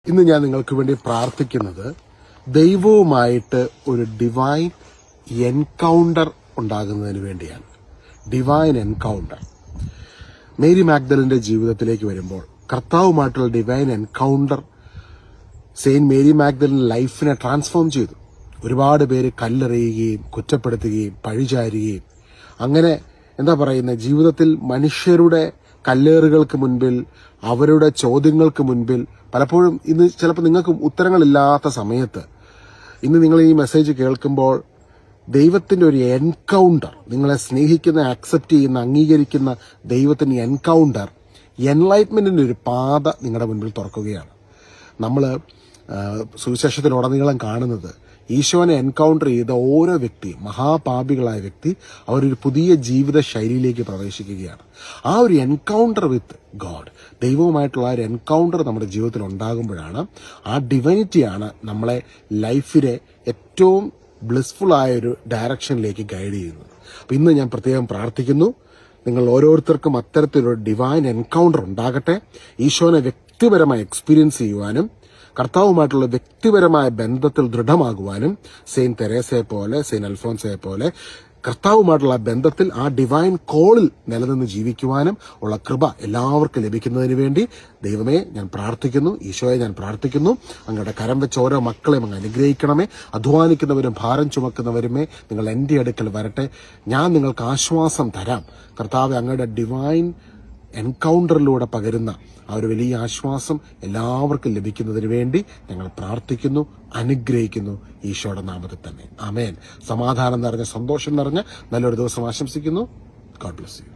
ഇന്ന് ഞാൻ നിങ്ങൾക്ക് വേണ്ടി പ്രാർത്ഥിക്കുന്നത് ദൈവവുമായിട്ട് ഒരു ഡിവൈൻ എൻകൗണ്ടർ ഉണ്ടാകുന്നതിന് വേണ്ടിയാണ്. Divine encounter. മേരി മാഗ്ദലിന്റെ ജീവിതത്തിലേക്ക് വരുമ്പോൾ കർത്താവുമായിട്ടുള്ള ഡിവൈൻ എൻകൗണ്ടർ സെയിന്റ് മേരി മാഗ്ദലിന്റെ ലൈഫിനെ ട്രാൻസ്ഫോം ചെയ്തു. ഒരുപാട് പേര് കല്ലെറിയുകയും കുറ്റപ്പെടുത്തുകയും പഴിചാരുകയും അങ്ങനെ ജീവിതത്തിൽ മനുഷ്യരുടെ കല്ലേറുകൾക്ക് മുൻപിൽ, അവരുടെ ചോദ്യങ്ങൾക്ക് മുൻപിൽ പലപ്പോഴും ഇന്ന് ചിലപ്പോൾ നിങ്ങൾക്ക് ഉത്തരങ്ങളില്ലാത്ത സമയത്ത് ഇന്ന് നിങ്ങൾ ഈ മെസ്സേജ് കേൾക്കുമ്പോൾ ദൈവത്തിന്റെ ഒരു എൻകൗണ്ടർ, നിങ്ങളെ സ്നേഹിക്കുന്ന, ആക്സെപ്റ്റ് ചെയ്യുന്ന, അംഗീകരിക്കുന്ന ദൈവത്തിന്റെ എൻകൗണ്ടർ, എൻലൈറ്റ്മെന്റിന്റെ ഒരു പാത നിങ്ങളുടെ മുൻപിൽ തുറക്കുകയാണ്. നമ്മൾ സുവിശേഷത്തിലുടനീളം കാണുന്നത് ഈശോനെ എൻകൗണ്ടർ ചെയ്ത ഓരോ വ്യക്തിയും, മഹാപാപികളായ വ്യക്തി, അവരൊരു പുതിയ ജീവിത ശൈലിയിലേക്ക് പ്രവേശിക്കുകയാണ്. ആ ഒരു എൻകൗണ്ടർ വിത്ത് ഗോഡ്, ദൈവവുമായിട്ടുള്ള ഒരു എൻകൗണ്ടർ നമ്മുടെ ജീവിതത്തിൽ ഉണ്ടാകുമ്പോഴാണ് ആ ഡിവൈനിറ്റിയാണ് നമ്മളെ ലൈഫിലെ ഏറ്റവും ബ്ലിസ്ഫുൾ ആയ ഒരു ഡയറക്ഷനിലേക്ക് ഗൈഡ് ചെയ്യുന്നത്. അപ്പം ഇന്ന് ഞാൻ പ്രത്യേകം പ്രാർത്ഥിക്കുന്നു, നിങ്ങൾ ഓരോരുത്തർക്കും അത്തരത്തിലൊരു ഡിവൈൻ എൻകൗണ്ടർ ഉണ്ടാകട്ടെ. ഈശോനെ വ്യക്തിപരമായി എക്സ്പീരിയൻസ് ചെയ്യുവാനും കർത്താവുമായിട്ടുള്ള വ്യക്തിപരമായ ബന്ധത്തിൽ ദൃഢമാകുവാനും സെയിന്റ് തെരേസയെ പോലെ, സെയിന്റ് അൽഫോൻസയെ പോലെ കർത്താവുമായിട്ടുള്ള ബന്ധത്തിൽ ആ ഡിവൈൻ കോളിൽ നിലനിന്ന് ജീവിക്കുവാനും ഉള്ള കൃപ എല്ലാവർക്കും ലഭിക്കുന്നതിന് വേണ്ടി ദൈവമേ ഞാൻ പ്രാർത്ഥിക്കുന്നു. ഈശോയെ ഞാൻ പ്രാർത്ഥിക്കുന്നു, അങ്ങയുടെ കരം വെച്ച് ഓരോ മക്കളെയും അങ്ങ് അനുഗ്രഹിക്കണമേ. അധ്വാനിക്കുന്നവരും ഭാരം ചുമക്കുന്നവരുമേ നിങ്ങൾ എൻ്റെ അടുക്കൽ വരട്ടെ. ഞാൻ നിങ്ങൾക്ക് ആശ്വാസം തരാം. കർത്താവെ, അങ്ങയുടെ ഡിവൈൻ എൻകൗണ്ടറിലൂടെ പകരുന്ന ആ ഒരു വലിയ ആശ്വാസം എല്ലാവർക്കും ലഭിക്കുന്നതിന് വേണ്ടി ഞങ്ങൾ പ്രാർത്ഥിക്കുന്നു, അനുഗ്രഹിക്കുന്നു ഈശോയുടെ നാമത്തിൽ തന്നെ. ആമേൻ. സമാധാനം നിറഞ്ഞ, സന്തോഷം നിറഞ്ഞ നല്ലൊരു ദിവസം ആശംസിക്കുന്നു. God bless you.